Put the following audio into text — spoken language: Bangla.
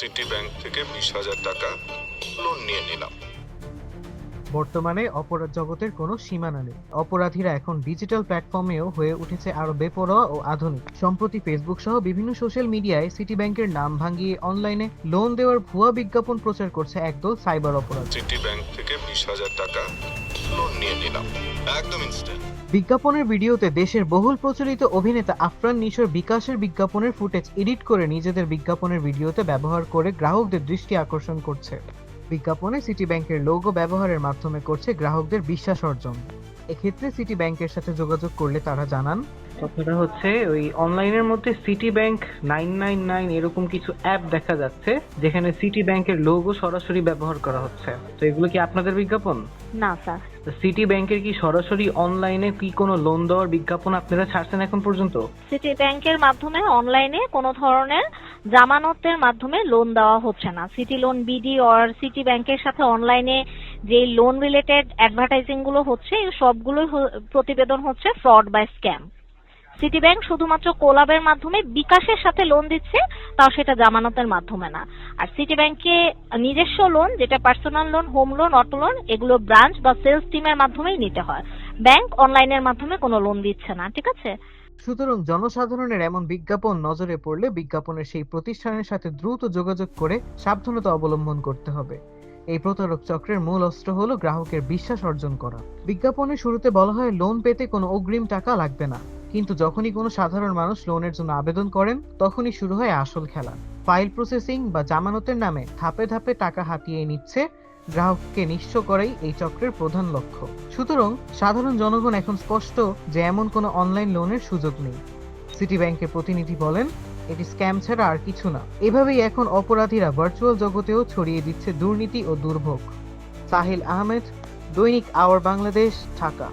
সিটি ব্যাংক থেকে 20,000 টাকা লোন নিয়ে নিলাম। বর্তমানে অপরাধ জগতের কোনো সীমানা নেই। অপরাধীরা এখন ডিজিটাল প্ল্যাটফর্মেও হয়ে উঠেছে আরো বেপরোয়া ও আধুনিক। সম্প্রতি ফেসবুক সহ বিভিন্ন সোশ্যাল মিডিয়ায় সিটি ব্যাংকের নাম ভাঙিয়ে অনলাইনে লোন দেওয়ার ভুয়া বিজ্ঞাপন প্রচার করছে একদল সাইবার অপরাধী। সিটি ব্যাংক থেকে 20,000 টাকা লোন নিয়ে নিলাম, একদম ইনস্ট্যান্ট। বিজ্ঞাপনের ভিডিওতে দেশের বহুল প্রচলিত অভিনেতা আফরান নিশোর বিকাশের বিজ্ঞাপনের ফুটেজ এডিট করে নিজেদের বিজ্ঞাপনের ভিডিওতে ব্যবহার করে গ্রাহকদের দৃষ্টি আকর্ষণ করছে। বিজ্ঞাপনে সিটি ব্যাংকের লোগো ব্যবহারের মাধ্যমে করছে গ্রাহকদের বিশ্বাস অর্জন। এক্ষেত্রে সিটি ব্যাংকের সাথে যোগাযোগ করলে তারা জানান, কথাটা হচ্ছে ওই অনলাইনের মধ্যে সিটি ব্যাংক 999 এরকম কিছু অ্যাপ দেখা যাচ্ছে যেখানে সিটি ব্যাংকের লোগো সরাসরি ব্যবহার করা হচ্ছে। তো এগুলো কি আপনাদের বিজ্ঞাপন? না স্যার। সিটি ব্যাংকের কি সরাসরি অনলাইনে কি কোনো লোন দেওয়ার বিজ্ঞাপন আপনারা ছাড়ছেন এখন পর্যন্ত? সিটি ব্যাংকের মাধ্যমে অনলাইনে কোনো ধরনের জামানতের মাধ্যমে লোন দেওয়া হচ্ছে না। সিটি লোন বিডি আর সিটি ব্যাংকের সাথে অনলাইনে যে লোন রিলেটেড অ্যাডভার্টাইজিং গুলো হচ্ছে এই সবগুলোই প্রতিবেদন হচ্ছে ফ্রড বা স্ক্যাম। সিটি ব্যাংক শুধুমাত্র কোলাবের মাধ্যমে বিকাশের সাথে লোন দিচ্ছে, তাও সেটা জামানতের মাধ্যমে না। আর সিটি ব্যাংকে নিজস্ব লোন, যেটা personal loan, home loan, auto loan, এগুলো ব্রাঞ্চ বা সেলস টিমের মাধ্যমেই নিতে হয়। ব্যাংক অনলাইনের মাধ্যমে কোনো লোন দিচ্ছে না, ঠিক আছে? সুতরাং জনসাধারণের এমন বিজ্ঞাপন নজরে পড়লে বিজ্ঞাপনের সেই প্রতিষ্ঠানের সাথে দ্রুত যোগাযোগ করে সাবধানতা অবলম্বন করতে হবে। এই প্রতারক চক্রের মূল অস্ত্র হলো গ্রাহকের বিশ্বাস অর্জন করা। বিজ্ঞাপনের শুরুতে বলা হয় লোন পেতে কোনো অগ্রিম টাকা লাগবে না, কিন্তু যখনই কোনো সাধারণ মানুষ লোনের জন্য আবেদন করেন তখনই শুরু হয় আসল খেলা। ফাইল প্রসেসিং বা জামানতের নামে ধাপে ধাপে টাকা হাতিয়ে নিচ্ছে। গ্রাহককে নিঃস্ব করাই এই চক্রের প্রধান লক্ষ্য। সুতরাং সাধারণ জনগণ এখন স্পষ্ট যে এমন কোনো অনলাইন লোনের সুযোগ নেই। সিটি ব্যাংকের প্রতিনিধি বলেন, এটি স্ক্যাম ছাড়া আর কিছু না। এভাবেই এখন অপরাধীরা ভার্চুয়াল জগতেও ছড়িয়ে দিচ্ছে দুর্নীতি ও দুর্ভোগ। সাহিল আহমেদ, দৈনিক আওয়ার বাংলাদেশ, ঢাকা।